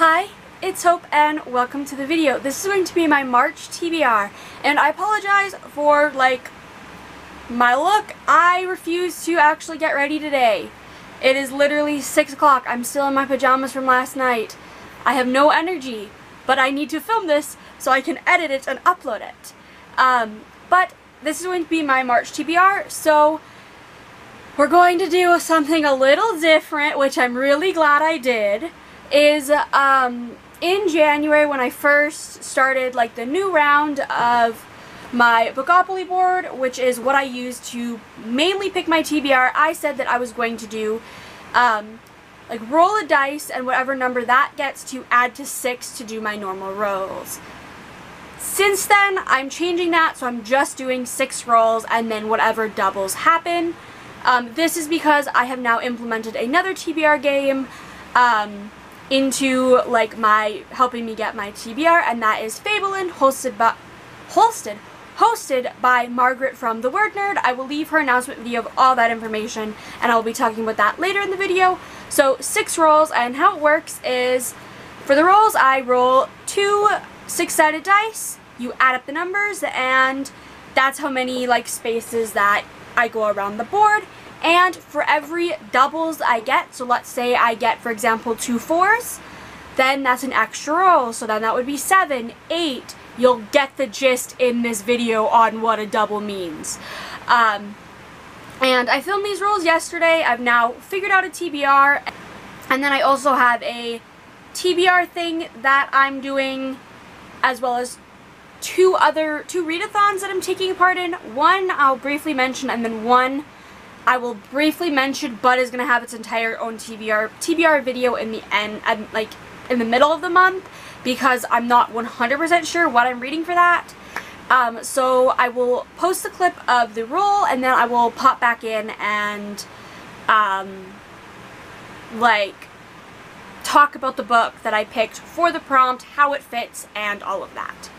Hi, it's Hope and welcome to the video. This is going to be my March TBR and I apologize for my look. I refuse to actually get ready today. It is literally 6 o'clock. I'm still in my pajamas from last night. I have no energy, but I need to film this so I can edit it and upload it. But this is going to be my March TBR, so we're going to do something a little different, which I'm really glad I did. In January when I first started the new round of my Bookopoly board, which is what I use to mainly pick my TBR, I said that I was going to do roll a dice and whatever number that gets to add to 6 to do my normal rolls. Since then I'm changing that, so I'm just doing 6 rolls and then whatever doubles happen. This is because I have now implemented another TBR game into helping me get my TBR, and that is Fablen, hosted by Margaret from The Word Nerd. I will leave her announcement video of all that information, and I will be talking about that later in the video. So 6 rolls, and how it works is, for the rolls I roll 2 6-sided dice, you add up the numbers, and that's how many spaces that I go around the board. And for every doubles I get, so let's say I get, for example, 2 4s, then that's an extra roll, so then that would be 7, 8. You'll get the gist in this video on what a double means. And I filmed these rolls yesterday. I've now figured out a TBR, and then I also have a TBR thing that I'm doing, as well as two readathons that I'm taking part in. One I'll briefly mention, and then one I will briefly mention, but is going to have its entire own TBR video in the end, in the middle of the month, because I'm not 100% sure what I'm reading for that. So I will post the clip of the roll, and then I will pop back in and talk about the book that I picked for the prompt, how it fits, and all of that.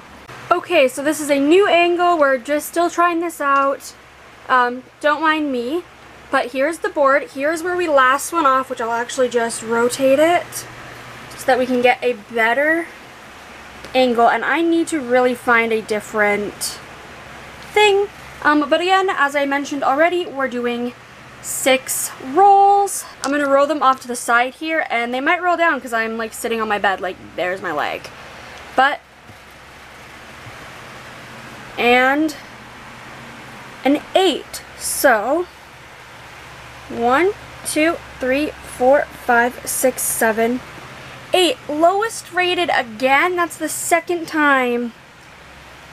Okay, so this is a new angle. We're just still trying this out. Don't mind me. But here's the board. Here's where we last went off, which I'll actually just rotate it so that we can get a better angle. And I need to really find a different thing. But again, as I mentioned already, we're doing 6 rolls. I'm going to roll them off to the side here, and they might roll down because I'm sitting on my bed, there's my leg. And an 8. So 1, 2, 3, 4, 5, 6, 7, 8. Lowest rated again. That's the second time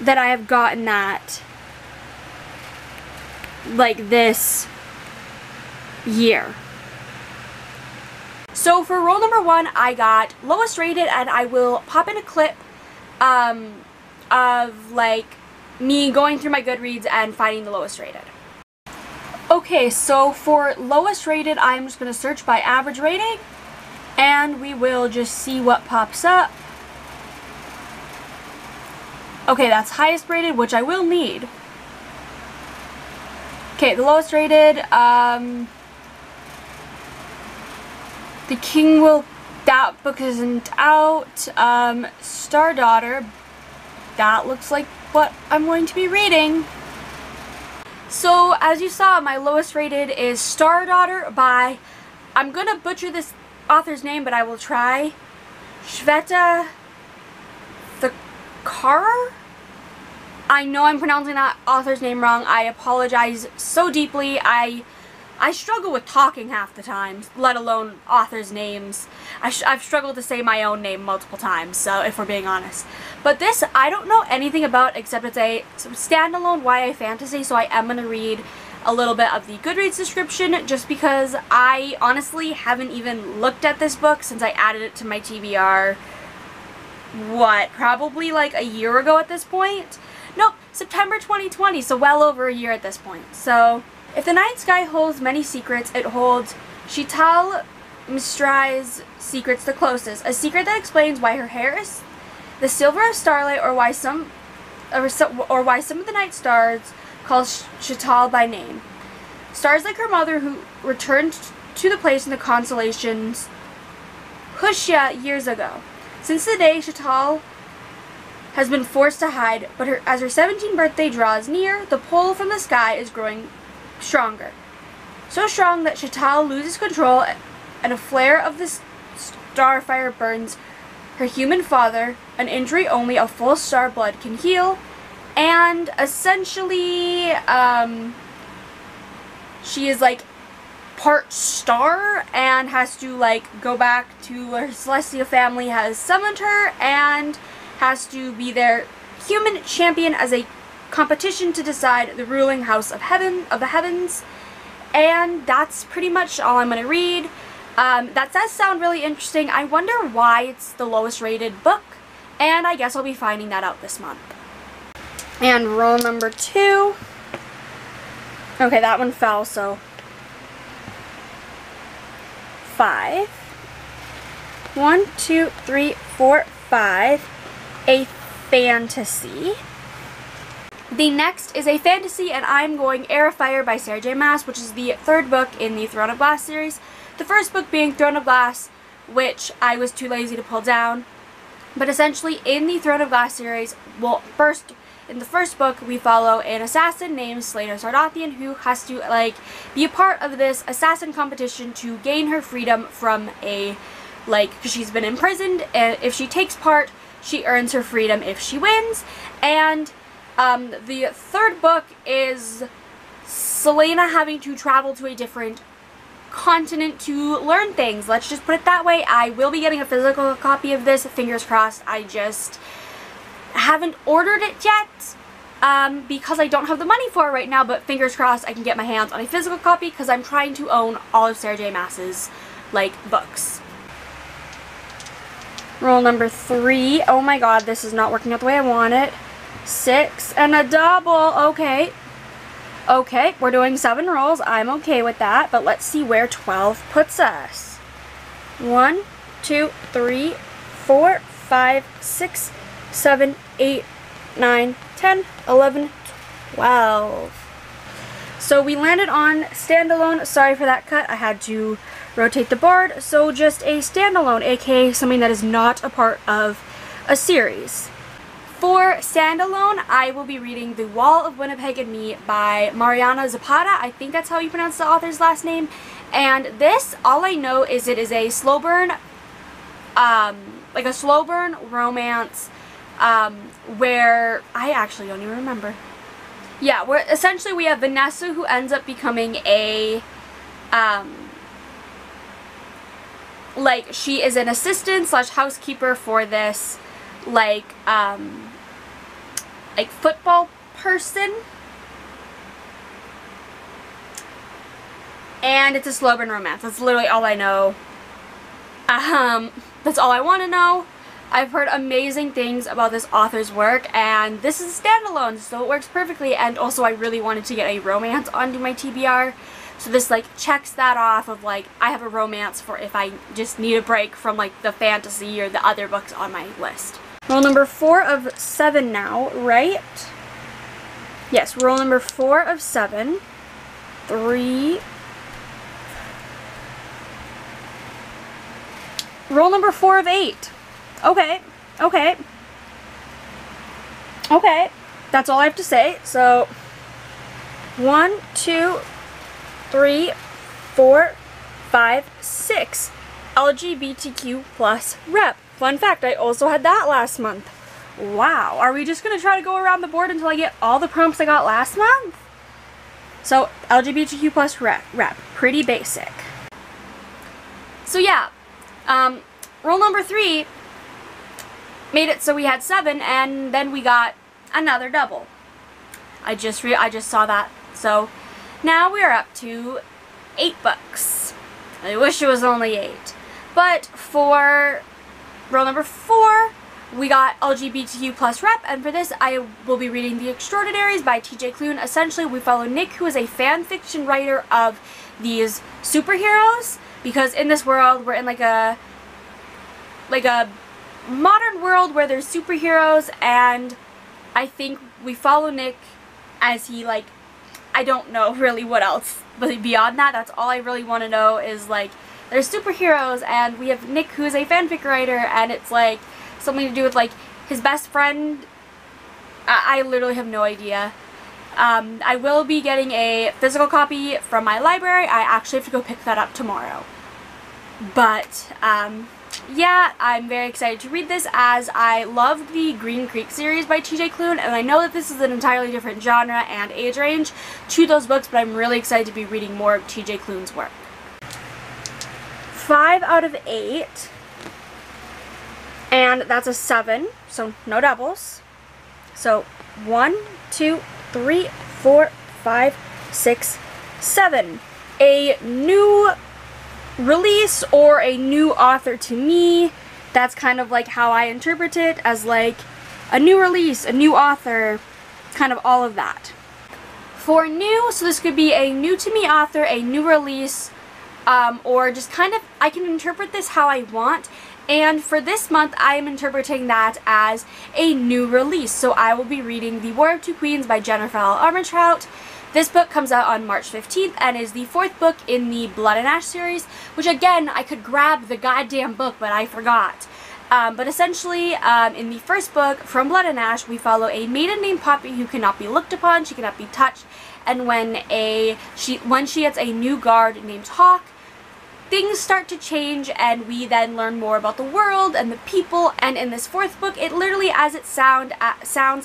that I have gotten that this year. So for roll number 1 I got lowest rated, and I will pop in a clip of me going through my Goodreads and finding the lowest rated. Okay, so for lowest rated, I'm just going to search by average rating, and we will just see what pops up. Okay, that's highest rated, which I will need. Okay, the lowest rated, The King Will, that book isn't out. Star Daughter, that looks like what I'm going to be reading. So, as you saw, my lowest rated is Star Daughter by, I'm gonna butcher this author's name, but I will try, Stveta. I know I'm pronouncing that author's name wrong. I apologize so deeply. I struggle with talking half the time, let alone authors' names. I've struggled to say my own name multiple times, so if we're being honest. But this, I don't know anything about, except it's a standalone YA fantasy, so I am going to read a little bit of the Goodreads description, just because I honestly haven't even looked at this book since I added it to my TBR, probably a year ago at this point? Nope, September 2020, so well over a year at this point. So, if the night sky holds many secrets, it holds Chital Mistrai's secrets the closest. A secret that explains why her hair is the silver of starlight, or why some of the night stars call Chital by name. Stars like her mother, who returned to the place in the constellations Hushya years ago. Since the day Chatal has been forced to hide, but as her 17th birthday draws near, the pull from the sky is growing stronger. So strong that Chatal loses control and a flare of the starfire burns her human father, an injury only a full star blood can heal, and essentially, she is like part star and has to like go back to her celestial family has summoned her and has to be their human champion as a competition to decide the ruling house of the heavens. And that's pretty much all I'm going to read. That does sound really interesting. I wonder why it's the lowest rated book, and I guess I'll be finding that out this month. And roll number 2. Okay, that one fell, so 5. 1, 2, 3, 4, 5. A fantasy. The next is a fantasy, and I'm going Air of Fire by Sarah J. Maas, which is the 3rd book in the Throne of Glass series. The first book being Throne of Glass, which I was too lazy to pull down. But essentially, in the Throne of Glass series, well, in the first book, we follow an assassin named Slater Sardathian who has to, like, be a part of this assassin competition to gain her freedom from because she's been imprisoned, and if she takes part, she earns her freedom if she wins. And the 3rd book is Selena having to travel to a different continent to learn things. Let's just put it that way. I will be getting a physical copy of this, fingers crossed. I just haven't ordered it yet because I don't have the money for it right now, but fingers crossed I can get my hands on a physical copy because I'm trying to own all of Sarah J. Maas's books. Roll number 3. Oh my god, this is not working out the way I want it. 6 and a double. Okay. Okay, we're doing 7 rolls. I'm okay with that, but let's see where 12 puts us. 1, 2, 3, 4, 5, 6, 7, 8, 9, 10, 11, 12. So we landed on standalone. Sorry for that cut. I had to rotate the board. So just a standalone, aka something that is not a part of a series. For standalone, I will be reading The Wall of Winnipeg and Me by Mariana Zapata. I think that's how you pronounce the author's last name. And this, all I know is it is a slow burn, like a slow burn romance, where I actually don't even remember. Yeah, where essentially we have Vanessa who ends up becoming a, like she is an assistant slash housekeeper for this, like football person, and it's a slow burn romance. That's literally all I know. That's all I want to know. I've heard amazing things about this author's work, and this is a standalone, so it works perfectly. And also, I really wanted to get a romance onto my TBR, so this checks that off of I have a romance for if I just need a break from the fantasy or the other books on my list. Roll number 4 of 7 now, right? Yes, roll number 4 of 7. 3. Roll number 4 of 8. Okay, okay. Okay, that's all I have to say. So, 1, 2, 3, 4, 5, 6. LGBTQ plus rep. Fun fact, I also had that last month. Wow, are we just going to try to go around the board until I get all the prompts I got last month? So, LGBTQ plus rep. Pretty basic. So yeah, roll number 3 made it so we had 7, and then we got another double. I just saw that. So, now we are up to 8 books. I wish it was only 8. But for roll number 4, we got LGBTQ plus rep, and for this I will be reading The Extraordinaries by TJ Klune. Essentially, we follow Nick, who is a fan fiction writer of these superheroes, because in this world, we're in like a modern world where there's superheroes, and I think we follow Nick as he I don't know really what else, but beyond that, that's all I really want to know is there's superheroes, and we have Nick, who's a fanfic writer, and it's something to do with like his best friend. I literally have no idea. I will be getting a physical copy from my library. I actually have to go pick that up tomorrow. But, yeah, I'm very excited to read this as I loved the Green Creek series by TJ Klune, and I know that this is an entirely different genre and age range to those books, but I'm really excited to be reading more of TJ Klune's work. 5 out of 8, and that's a 7, so no doubles. So 1, 2, 3, 4, 5, 6, 7. A new release or a new author to me. That's kind of like how I interpret it, as like a new release, a new author, kind of all of that. For new, so this could be a new to me author, a new release, or just kind of, I can interpret this how I want. And for this month, I am interpreting that as a new release. So I will be reading The War of Two Queens by Jennifer L. Armentrout. This book comes out on March 15th and is the 4th book in the Blood and Ash series, which again, I could grab the goddamn book, but I forgot. But essentially, in the first book, From Blood and Ash, we follow a maiden named Poppy who cannot be looked upon, she cannot be touched, and when she gets a new guard named Hawk, things start to change, and we then learn more about the world and the people. And in this 4th book, it literally, as it sounds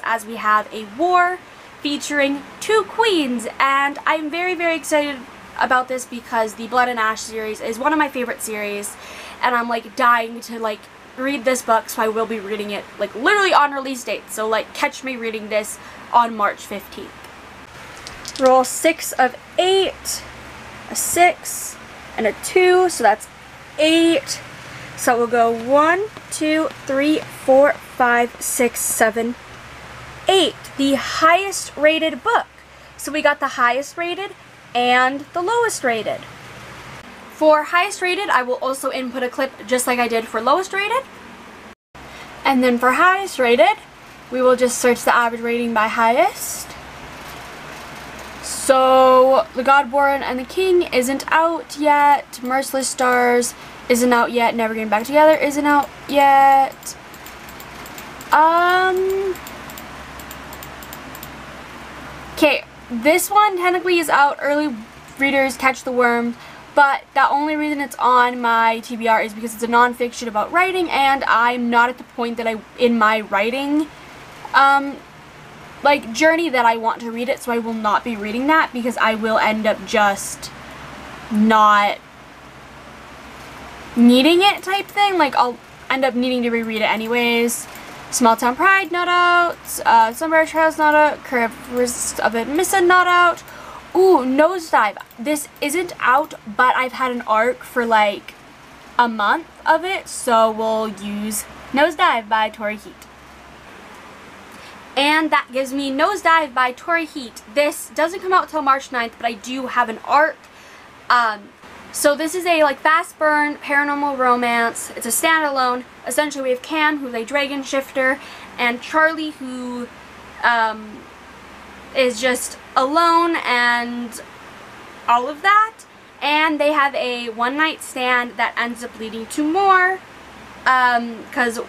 as we have a war featuring 2 queens, and I'm very, very excited about this because the Blood and Ash series is one of my favorite series, and I'm like dying to like read this book, so I will be reading it like literally on release date. So like catch me reading this on March 15th. Roll 6 of 8, a 6, and a 2, so that's 8. So we'll go 1, 2, 3, 4, 5, 6, 7, 8. The highest rated book. So we got the highest rated and the lowest rated. For highest rated, I will also input a clip just like I did for lowest rated. And then for highest rated, we will just search the average rating by highest. So, The Godborn and the King isn't out yet. Merciless Stars isn't out yet. Never Getting Back Together isn't out yet. Okay, this one technically is out. Early readers catch the worm, but the only reason it's on my TBR is because it's a nonfiction about writing, and I'm not at the point that in my writing like journey that I want to read it, so I will not be reading that because I will end up just not needing it type thing. Like I'll end up needing to reread it anyways. Small Town Pride not out, Sunbury Trials not out, Curve of It Missa not out. Ooh, Nosedive. This isn't out, but I've had an arc for like a month of it, so we'll use Nosedive by Torri. And that gives me Nosedive by Torri. This doesn't come out till March 9th, but I do have an arc. So this is a like fast burn paranormal romance. It's a standalone. Essentially we have Cam, who's a dragon shifter, and Charlie, who is just alone and all of that. And they have a one-night stand that ends up leading to more, because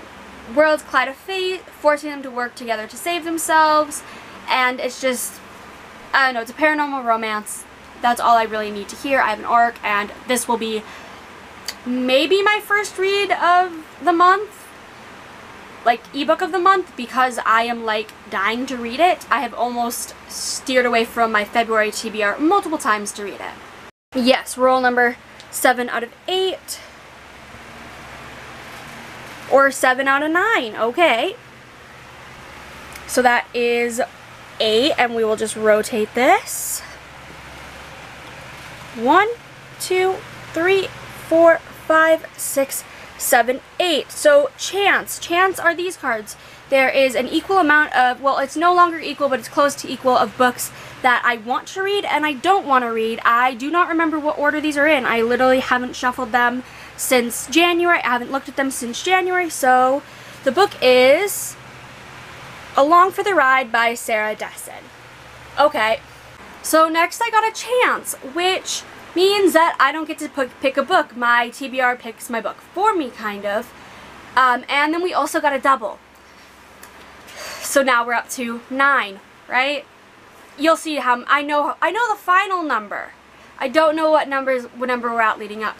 worlds collide of fate, forcing them to work together to save themselves, and it's just, I don't know, it's a paranormal romance. That's all I really need to hear. I have an arc, and this will be maybe my first read of the month, like ebook of the month, because I am like dying to read it. I have almost steered away from my February TBR multiple times to read it. Yes, roll number 7 out of 8. Or 7 out of 9, okay. So that is 8, and we will just rotate this. 1, 2, 3, 4, 5, 6, 7, 8. So chance. Chance are these cards. There is an equal amount of, well, it's no longer equal, but it's close to equal of books that I want to read and I don't want to read. I do not remember what order these are in. I literally haven't shuffled them since January. I haven't looked at them since January. So the book is Along for the Ride by Sarah Dessen. Okay, so next I got a chance, which means that I don't get to pick a book. My TBR picks my book for me, kind of. And then we also got a double. So now we're up to 9, right? You'll see how I know the final number. I don't know what number we're at leading up.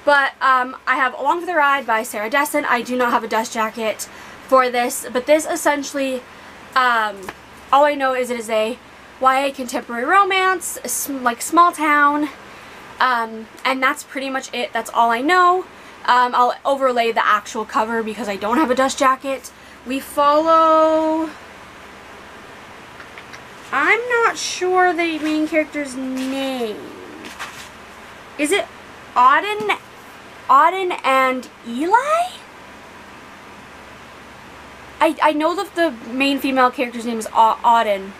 But I have Along for the Ride by Sarah Dessen. I do not have a dust jacket for this, but this essentially, all I know is it is a YA contemporary romance, like small town, and that's pretty much it. That's all I know. I'll overlay the actual cover because I don't have a dust jacket. We follow... I'm not sure the main character's name. Is it Auden and Eli? I know that the main female character's name is Auden,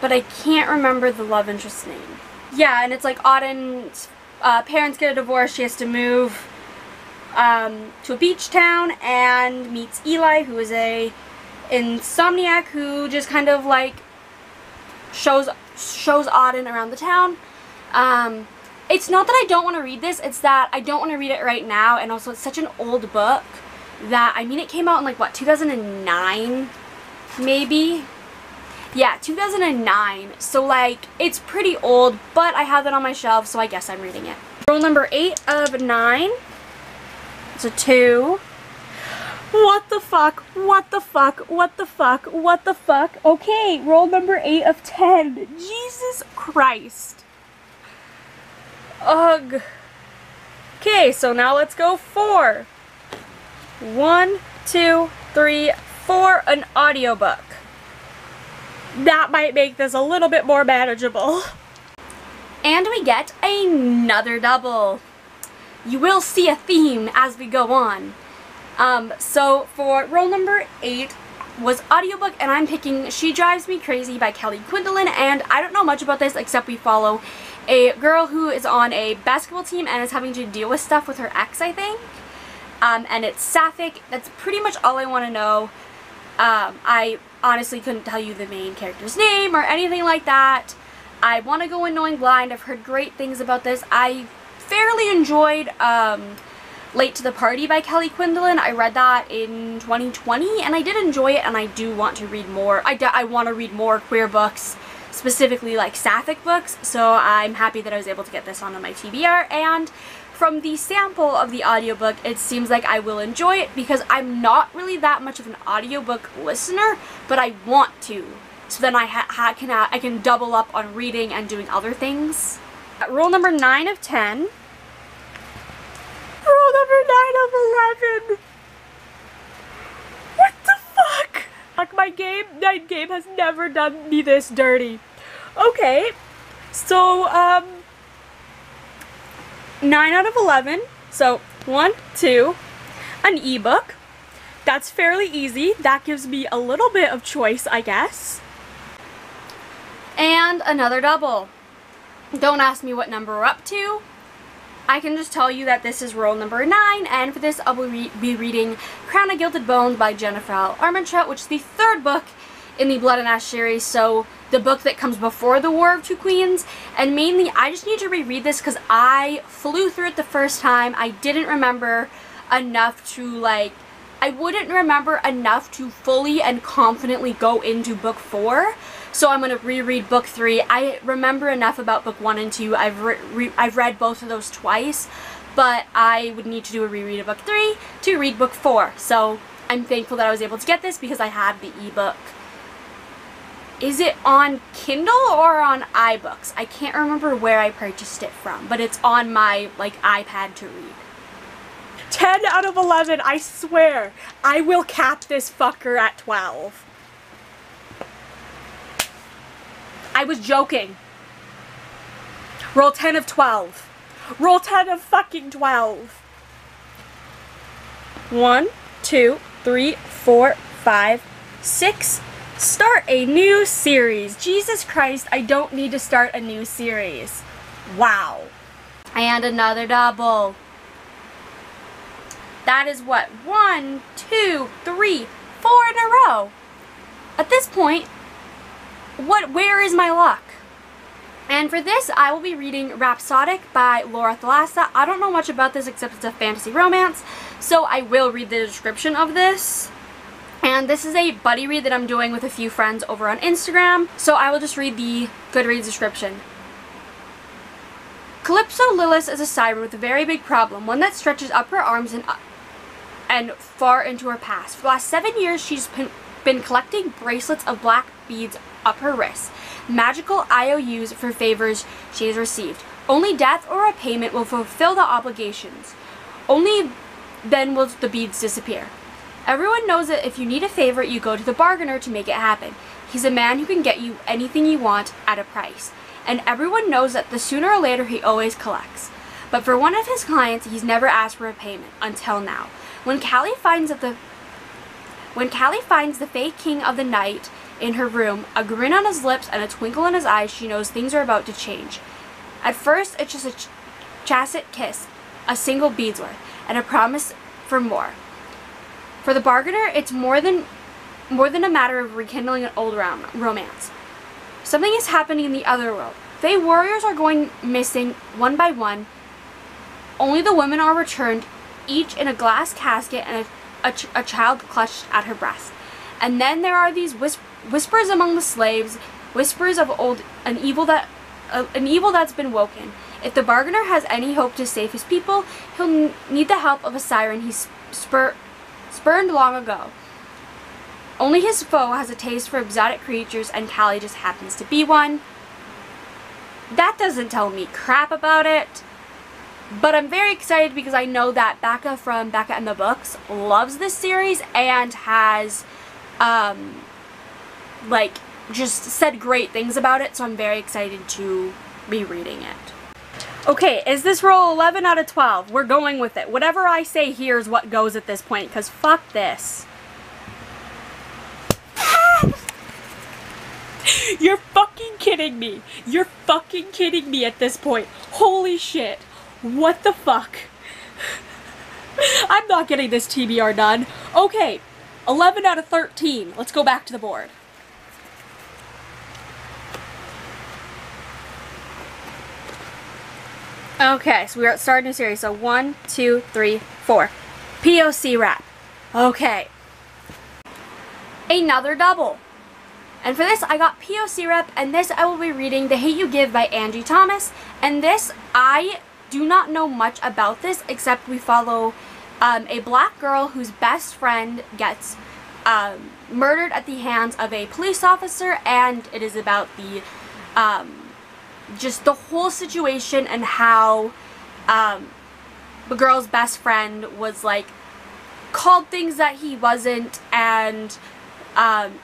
but I can't remember the love interest's name. Yeah, and it's like Auden's parents get a divorce. She has to move to a beach town and meets Eli, who is a insomniac who just kind of like shows Auden around the town. It's not that I don't want to read this, it's that I don't want to read it right now, and also it's such an old book that, I mean, it came out in like, what, 2009 maybe? Yeah, 2009, so like it's pretty old, but I have it on my shelf, so I guess I'm reading it. Roll number 8 of 9. It's a 2. What the fuck? What the fuck? What the fuck? What the fuck? Okay, roll number 8 of 10. Jesus Christ. Ugh. Okay, so now let's go 4. 1, 2, 3, 4. An audiobook. That might make this a little bit more manageable. And we get another double. You will see a theme as we go on. So for roll number 8 was audiobook, and I'm picking She Drives Me Crazy by Quindlen, and I don't know much about this except we follow a girl who is on a basketball team and is having to deal with stuff with her ex, I think. And it's sapphic. That's pretty much all I want to know. I honestly couldn't tell you the main character's name or anything like that. I want to go in knowing blind. I've heard great things about this. I fairly enjoyed Late to the Party by Quindlen. I read that in 2020 and I did enjoy it, and I do want to read more. I want to read more queer books, specifically like sapphic books, so I'm happy that I was able to get this on my TBR, and from the sample of the audiobook, it seems like I will enjoy it because I'm not really that much of an audiobook listener, but I want to. So then I can double up on reading and doing other things. Roll number 9 of 10. Roll number 9 of 11. What the fuck? Like my game has never done me this dirty. Okay, so 9 out of 11. So 1, 2, an ebook. That's fairly easy. That gives me a little bit of choice, I guess. And another double. Don't ask me what number we're up to. I can just tell you that this is roll number 9, and for this I will be reading Crown of Gilded Bones by Jennifer Armentrout, which is the 3rd book in the Blood and Ash series, so the book that comes before the War of Two Queens. And mainly I just need to reread this because I flew through it the first time. I didn't remember enough to I wouldn't remember enough to fully and confidently go into book 4. So I'm going to reread book 3. I remember enough about book 1 and 2. I've read both of those twice, but I would need to do a reread of book 3 to read book 4. So I'm thankful that I was able to get this because I have the ebook. Is it on Kindle or on iBooks? I can't remember where I purchased it from, but it's on my iPad to read. 10 out of 11, I swear. I will cap this fucker at 12. I was joking. Roll 10 of 12. Roll 10 of fucking 12. 1, 2, 3, 4, 5, 6. Start a new series. Jesus Christ, I don't need to start a new series. Wow. And another double. That is what? 1, 2, 3, 4 in a row. At this point, where is my luck? And for this, I will be reading Rhapsodic by Thalassa. I don't know much about this except it's a fantasy romance, so I will read the description of this. And this is a buddy read that I'm doing with a few friends over on Instagram, so I will just read the Goodreads description. Calypso Lillis is a siren with a very big problem, one that stretches up her arms and far into her past. For the last 7 years, she's been collecting bracelets of black beads up her wrists, magical IOUs for favors she has received. Only death or a payment will fulfill the obligations. Only then will the beads disappear. Everyone knows that if you need a favor, you go to the bargainer to make it happen. He's a man who can get you anything you want at a price. And everyone knows that the sooner or later he always collects. But for one of his clients, he's never asked for a payment, until now. When Callie finds the fake king of the night in her room, a grin on his lips and a twinkle in his eyes, she knows things are about to change. At first, it's just a chasset kiss, a single bead's worth, and a promise for more. For the bargainer, it's more than a matter of rekindling an old romance. Something is happening in the other world. Fae warriors are going missing one by one. Only the women are returned, each in a glass casket and a child clutched at her breast. And then there are these whispers among the slaves, whispers of an evil that's been woken. If the bargainer has any hope to save his people, he'll need the help of a siren he spurned long ago. Only his foe has a taste for exotic creatures, and Callie just happens to be one. That doesn't tell me crap about it, but I'm very excited because I know that Becca from Becca and the Books loves this series and has, like, just said great things about it, so I'm very excited to be reading it. Okay, is this roll 11 out of 12? We're going with it. Whatever I say here is what goes at this point, because fuck this. You're fucking kidding me. You're fucking kidding me at this point. Holy shit. What the fuck? I'm not getting this TBR done. Okay, 11 out of 13. Let's go back to the board. Okay, so we're starting a series. So 1, 2, 3, 4. POC wrap. Okay. Another double. And for this, I got POC rep, and this I will be reading The Hate You Give by Angie Thomas. And this, I do not know much about this, except we follow a black girl whose best friend gets murdered at the hands of a police officer, and it is about the just the whole situation and how the girl's best friend was like called things that he wasn't, and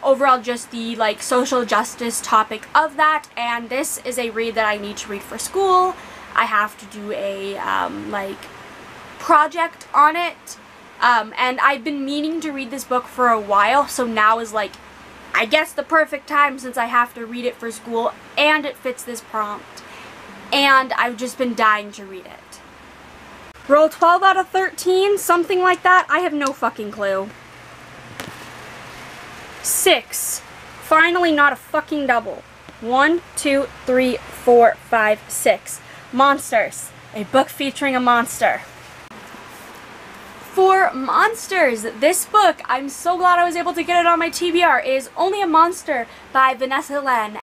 overall just the like social justice topic of that. And this is a read that I need to read for school. I have to do a like project on it, and I've been meaning to read this book for a while, so now is like I guess the perfect time since I have to read it for school and it fits this prompt, and I've just been dying to read it. Roll 12 out of 13, something like that. I have no fucking clue. 6. Finally not a fucking double. 1, 2, 3, 4, 5, 6. Monsters. A book featuring a monster. For Monsters, this book, I'm so glad I was able to get it on my TBR, is Only a Monster by Vanessa Len.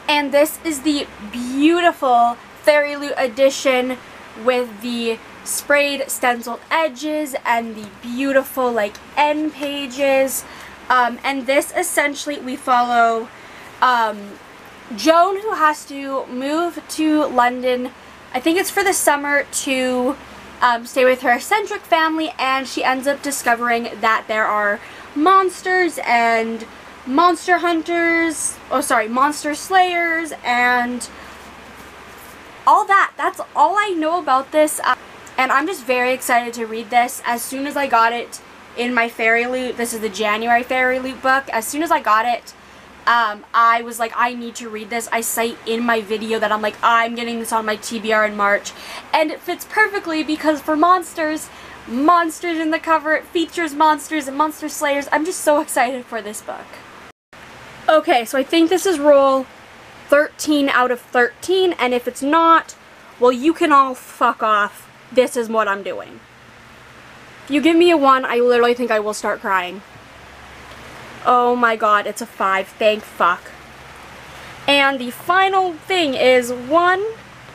And this is the beautiful Fairy Loot edition with the sprayed stenciled edges and the beautiful like end pages. And this essentially we follow Joan, who has to move to London, I think it's for the summer, to stay with her eccentric family, and she ends up discovering that there are monsters and monster hunters, monster slayers, and all that. That's all I know about this, and I'm just very excited to read this. As soon as I got it in my Fairy Loot, this is the January Fairy Loot book, as soon as I got it, I was like, I need to read this. I cite in my video that I'm like, I'm getting this on my TBR in March, and it fits perfectly because for monsters in the cover, it features monsters and monster slayers. I'm just so excited for this book. Okay, so I think this is roll 13 out of 13, and if it's not, well, you can all fuck off. This is what I'm doing. If you give me a 1, I literally think I will start crying. Oh my god, it's a 5. Thank fuck. And the final thing is 1,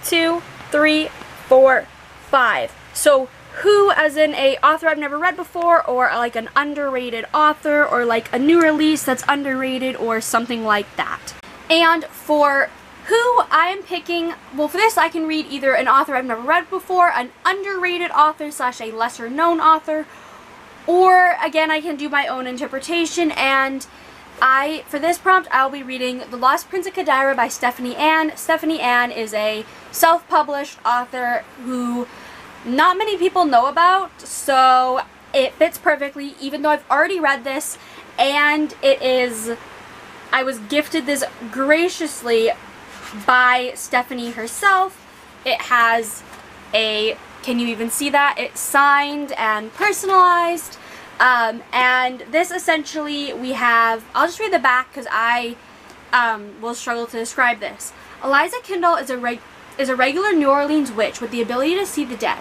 2, 3, 4, 5. So who, as in a author I've never read before, or like an underrated author, or like a new release that's underrated, or something like that. And for who I am picking, well, for this I can read either an author I've never read before, an underrated author slash a lesser known author, or again I can do my own interpretation. And for this prompt I'll be reading The Lost Prince of Cadira by Stephanie Ann. Stephanie Ann is a self-published author who not many people know about, so it fits perfectly, even though I've already read this, and I was gifted this graciously by Stephanie herself. It has can you even see that? It's signed and personalized, and this essentially I'll just read the back because I will struggle to describe this. Eliza Kendall is a regular New Orleans witch with the ability to see the dead.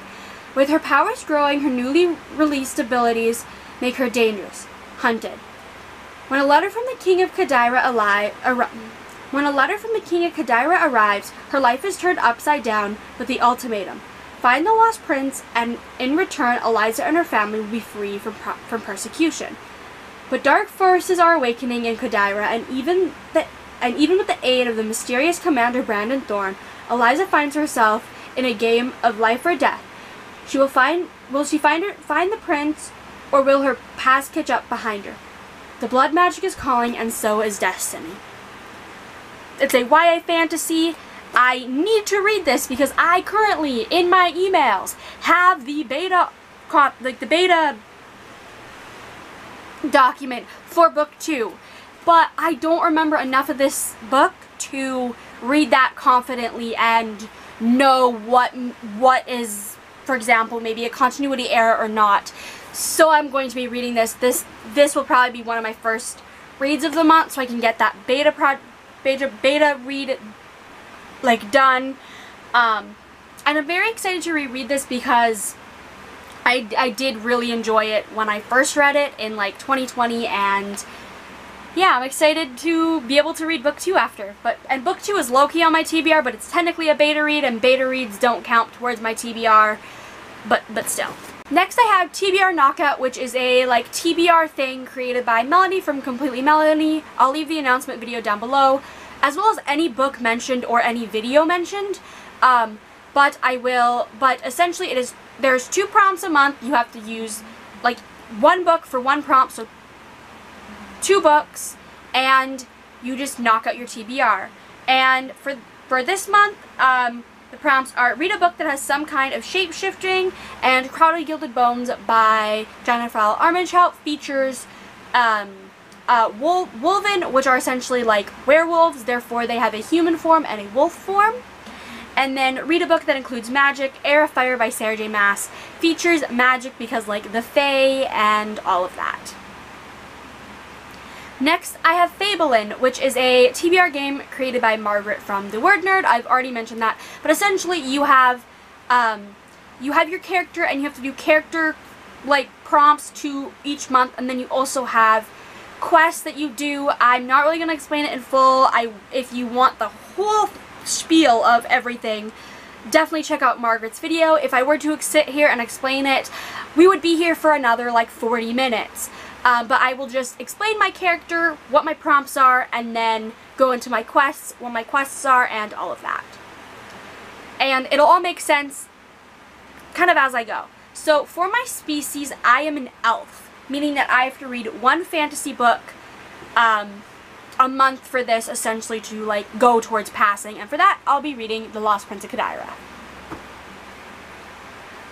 With her powers growing, her newly released abilities make her dangerous, hunted. When a letter from the King of Cadira arrives, her life is turned upside down with the ultimatum: find the lost prince, and in return, Eliza and her family will be free from persecution. But dark forces are awakening in Cadira, and even with the aid of the mysterious Commander Brandon Thorne, Eliza finds herself in a game of life or death. Will she find the prince, or will her past catch up behind her? The blood magic is calling, and so is destiny. It's a YA fantasy. I need to read this because I currently, in my emails, have the beta document for book 2. But I don't remember enough of this book to read that confidently and know what is, for example, maybe a continuity error or not. So I'm going to be reading this. This will probably be one of my first reads of the month, so I can get that beta read done. And I'm very excited to reread this because I did really enjoy it when I first read it in 2020, and yeah, I'm excited to be able to read book 2 after. And book 2 is low-key on my TBR, but it's technically a beta read, and beta reads don't count towards my TBR, but still. Next I have TBR Knockout, which is a TBR thing created by Melanie from Completely Melanie. I'll leave the announcement video down below, as well as any book mentioned or any video mentioned. But essentially there's 2 prompts a month. You have to use 1 book for 1 prompt, so 2 books, and you just knock out your TBR. And for this month, the prompts are: read a book that has some kind of shape-shifting, and Crowded Gilded Bones by Jennifer L. Armentrout features Wolven, which are essentially werewolves, therefore they have a human form and a wolf form. And then read a book that includes magic. Air of Fire by Sarah J. Maas features magic because the Fae and all of that. Next, I have Fablen, which is a TBR game created by Margaret from The Word Nerd. I've already mentioned that, but essentially you have your character, and you have to do character prompts to each month, and then you also have quests that you do. I'm not really going to explain it in full. If you want the whole spiel of everything, definitely check out Margaret's video. If I were to sit here and explain it, we would be here for another 40 minutes. But I will just explain my character, what my prompts are, and then go into my quests, what my quests are, and all of that. And it'll all make sense kind of as I go. So for my species, I am an elf, meaning that I have to read 1 fantasy book a month for this, essentially to go towards passing. And for that, I'll be reading The Lost Prince of Cadira.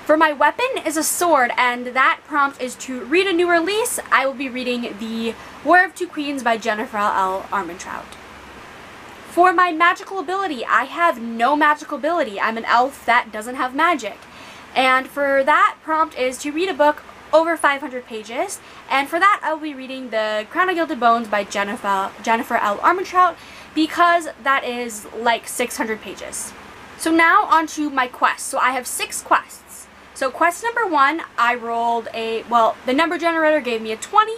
For my weapon is a sword, and that prompt is to read a new release. I will be reading The War of Two Queens by Jennifer L. Armentrout. For my magical ability, I have no magical ability. I'm an elf that doesn't have magic. And for that prompt is to read a book over 500 pages. And for that, I will be reading The Crown of Gilded Bones by Jennifer L. Armentrout, because that is 600 pages. So now on to my quests. So I have 6 quests. So quest number 1, I rolled the number generator gave me a 20,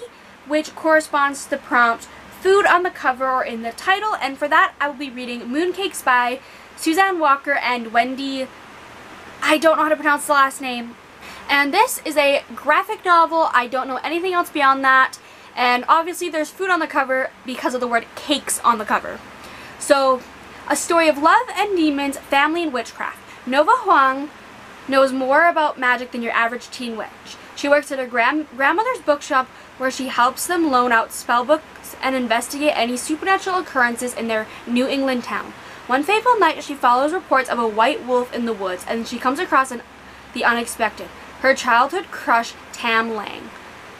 which corresponds to the prompt, food on the cover or in the title, and for that I will be reading Mooncakes by Suzanne Walker and Wendy, I don't know how to pronounce the last name. And this is a graphic novel. I don't know anything else beyond that. And obviously there's food on the cover because of the word cakes on the cover. So, a story of love and demons, family and witchcraft. Nova Huang knows more about magic than your average teen witch. She works at her grandmother's bookshop where she helps them loan out spell books and investigate any supernatural occurrences in their New England town. One fateful night, she follows reports of a white wolf in the woods, and she comes across the unexpected. Her childhood crush, Tam Lang,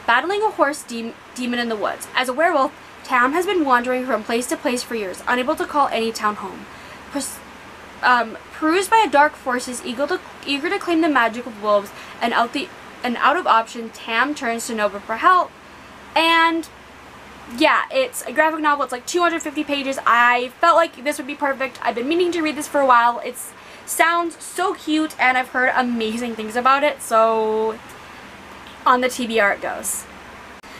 battling a horse demon in the woods. As a werewolf, Tam has been wandering from place to place for years, unable to call any town home. Perused by dark forces eager to claim the magic of wolves, and out of option, Tam turns to Nova for help. And yeah, it's a graphic novel. It's like 250 pages. I felt like this would be perfect. I've been meaning to read this for a while. It sounds so cute, and I've heard amazing things about it, so on the TBR it goes.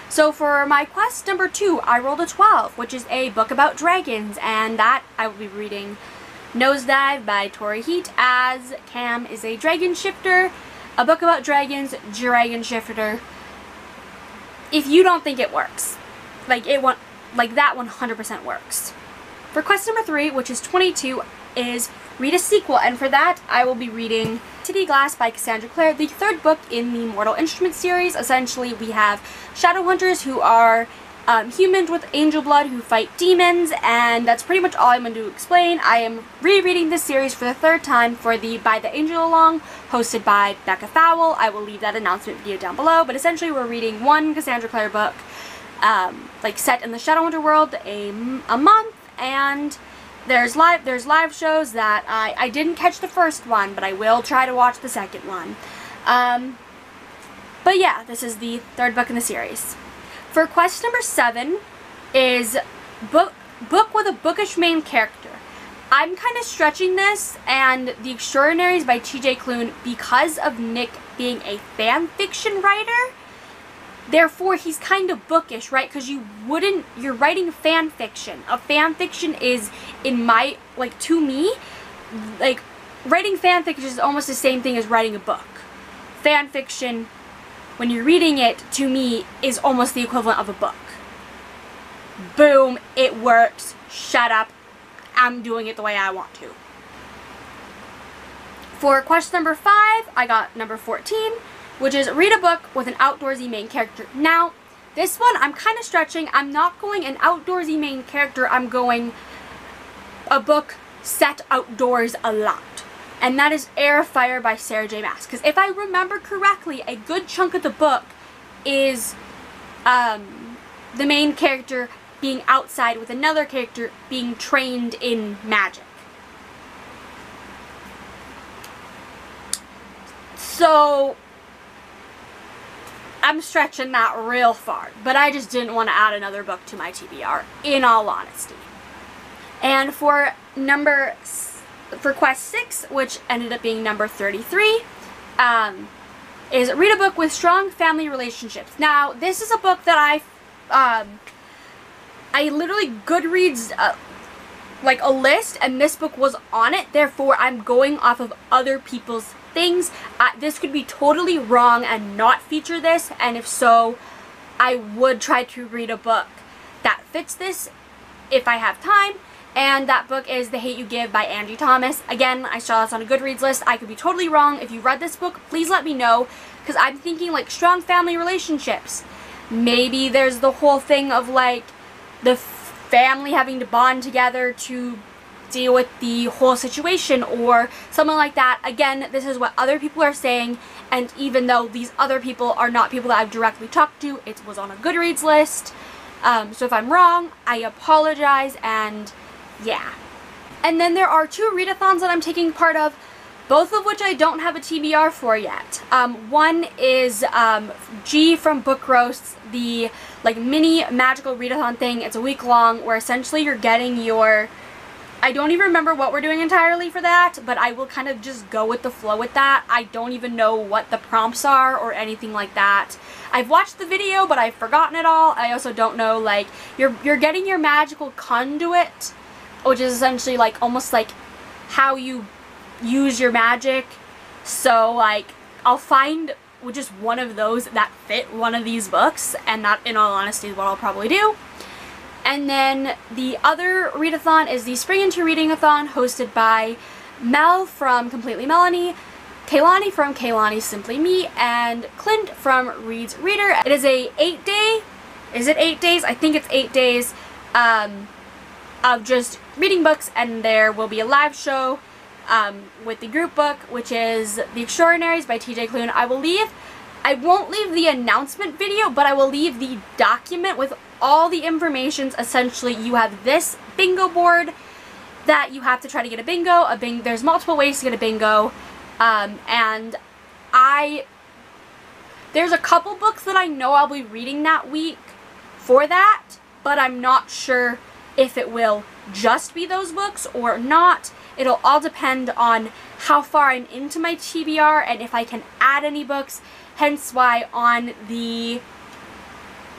So for my quest number 2, I rolled a 12, which is a book about dragons, and that I will be reading Nosedive by Torri, as Cam is a dragon shifter. A book about dragons, dragon shifter. If you don't think it works, that 100% works. For quest number 3, which is 22, is read a sequel, and for that I will be reading City Glass by Cassandra Clare, the 3rd book in the Mortal Instruments series. Essentially, we have shadow hunters who are humans with angel blood who fight demons, and that's pretty much all I'm going to explain. I am rereading this series for the 3rd time for the By the Angel Along, hosted by Becca Fowle. I will leave that announcement video down below, but essentially we're reading one Cassandra Clare book, set in the Shadowhunter world a month, and there's live shows that I didn't catch the first one, but I will try to watch the second one. But yeah, this is the 3rd book in the series. For quest number 7 is book with a bookish main character. I'm kind of stretching this and The Extraordinaries by TJ Klune because of Nick being a fan fiction writer. Therefore, he's kind of bookish, right? Because you're writing fan fiction. A fan fiction is, to me, writing fan fiction is almost the same thing as writing a book. Fan fiction, when you're reading it, to me, is almost the equivalent of a book. Boom, it works. Shut up. I'm doing it the way I want to. For quest number 5, I got number 14, which is read a book with an outdoorsy main character. Now, this one I'm kind of stretching. I'm not going an outdoorsy main character. I'm going a book set outdoors a lot. And that is Air Fire by Sarah J. Maas. Because if I remember correctly, a good chunk of the book is the main character being outside with another character being trained in magic. So I'm stretching that real far, but I just didn't want to add another book to my TBR, in all honesty. And for quest 6, which ended up being number 33, is read a book with strong family relationships. Now, this is a book that I literally Goodreads a list, and this book was on it. Therefore, I'm going off of other people's things. This could be totally wrong and not feature this, and if so, I would try to read a book that fits this if I have time. And that book is The Hate You Give by Angie Thomas. Again, I saw this on a Goodreads list. I could be totally wrong. If you read this book, please let me know, because I'm thinking strong family relationships. Maybe there's the whole thing of the family having to bond together to deal with the whole situation or something like that. Again, this is what other people are saying, and even though these other people are not people that I've directly talked to, it was on a Goodreads list. So if I'm wrong, I apologize, and yeah. And then there are 2 readathons that I'm taking part of, both of which I don't have a TBR for yet. One is G from Book Roasts, the mini magical readathon thing. It's a week long where essentially you're getting your I don't even remember what we're doing entirely for that, but I will kind of just go with the flow with that. I don't even know what the prompts are or anything like that. I've watched the video, but I've forgotten it all. I also don't know, like, you're getting your magical conduit, which is essentially like almost like how you use your magic. So like I'll find just one of those that fit one of these books, and that, in all honesty, is what I'll probably do. And then the other readathon is the Spring Into Reading-a-thon, hosted by Mel from Completely Melanie, Kaylani from Kaylani Simply Me, and Clint from Reed's Reader. It is a 8-day, is it 8 days? I think it's 8 days of just reading books, and there will be a live show with the group book, which is The Extraordinaries by TJ Klune. I won't leave the announcement video, but I will leave the document with all the information. Essentially, you have this bingo board that you have to try to get a bingo. There's multiple ways to get a bingo, and there's a couple books that I know I'll be reading that week for that, but I'm not sure if it will just be those books or not. It'll all depend on how far I'm into my TBR and if I can add any books, hence why on the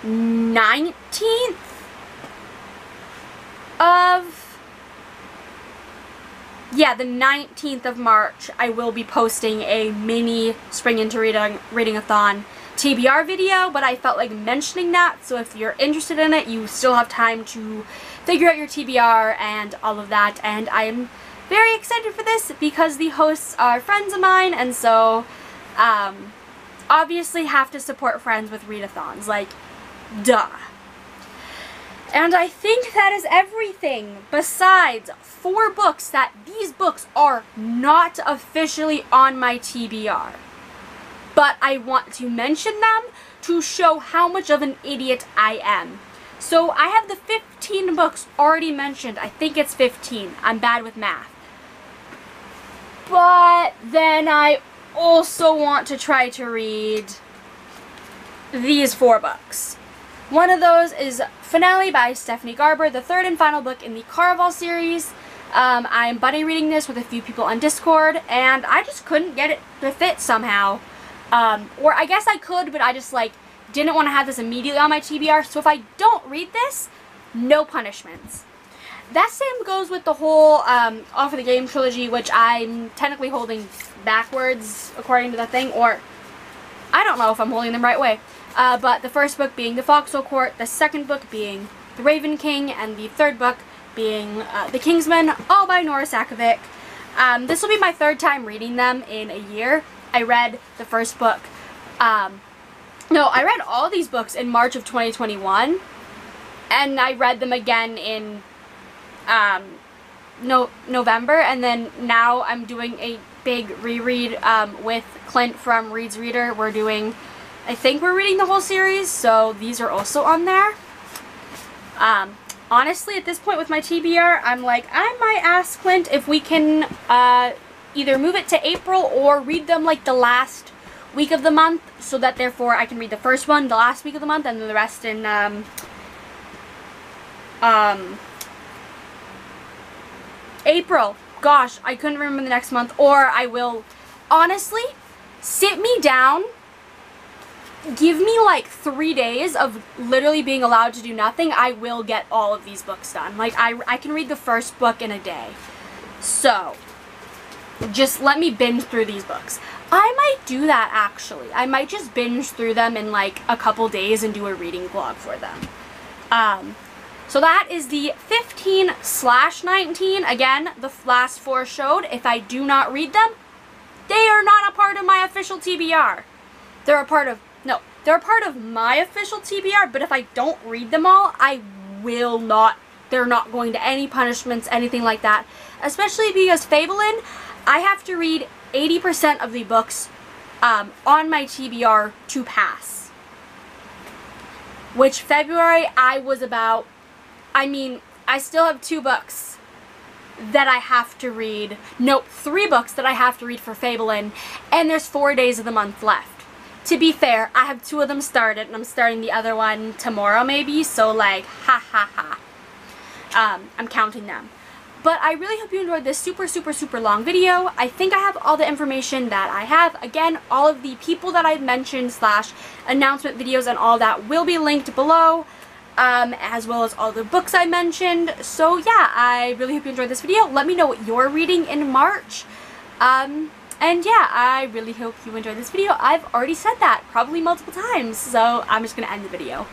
19th of March, I will be posting a mini Spring Into Reading-a-thon TBR video, but I felt like mentioning that, so if you're interested in it, you still have time to figure out your TBR and all of that, and I'm very excited for this because the hosts are friends of mine, and so obviously have to support friends with readathons, like, duh. And I think that is everything, besides 4 books that these books are not officially on my TBR. But I want to mention them to show how much of an idiot I am. So I have the 15 books already mentioned. I think it's 15. I'm bad with math. But then I also want to try to read these 4 books. One of those is Finale by Stephanie Garber, the 3rd and final book in the Caraval series. I'm buddy reading this with a few people on Discord, and I just couldn't get it to fit somehow. Or I guess I could, but I just, like, didn't want to have this immediately on my TBR, so if I don't read this, no punishments. That same goes with the whole Off of the Game trilogy, which I'm technically holding backwards according to the thing, or I don't know if I'm holding them right way. But the first book being The Foxhole Court, the second book being The Raven King, and the third book being The Kingsman, all by Nora Sakovic. This will be my 3rd time reading them in a year. I read the first book. No, I read all these books in March of 2021, and I read them again in November, and then now I'm doing a big reread with Clint from Reed's Reader. I think we're reading the whole series, so these are also on there. Honestly, at this point with my TBR, I'm like, I might ask Clint if we can either move it to April or read them like the last week of the month, so that therefore I can read the first one the last week of the month and then the rest in April. Gosh, I couldn't remember the next month. Or I will, honestly, sit me down, give me like 3 days of literally being allowed to do nothing. I will get all of these books done. Like, I can read the first book in a day. So, just let me binge through these books. I might do that, actually. I might just binge through them in like a couple days and do a reading vlog for them. So that is the 15/19. Again, the last 4 showed. If I do not read them, they are not a part of my official TBR. They're a part of my official TBR, but if I don't read them all, they're not going to any punishments, anything like that. Especially because Fablen, I have to read 80% of the books on my TBR to pass. Which February I was about, I still have 2 books that I have to read. No, 3 books that I have to read for Fablen, and there's 4 days of the month left. To be fair, I have 2 of them started, and I'm starting the other one tomorrow maybe, so like, ha ha ha. I'm counting them. But I really hope you enjoyed this super long video. I think I have all the information that I have. Again, all of the people that I've mentioned / announcement videos and all that will be linked below, as well as all the books I mentioned. So yeah, I really hope you enjoyed this video. Let me know what you're reading in March. And yeah, I really hope you enjoyed this video. I've already said that probably multiple times, so I'm just gonna end the video.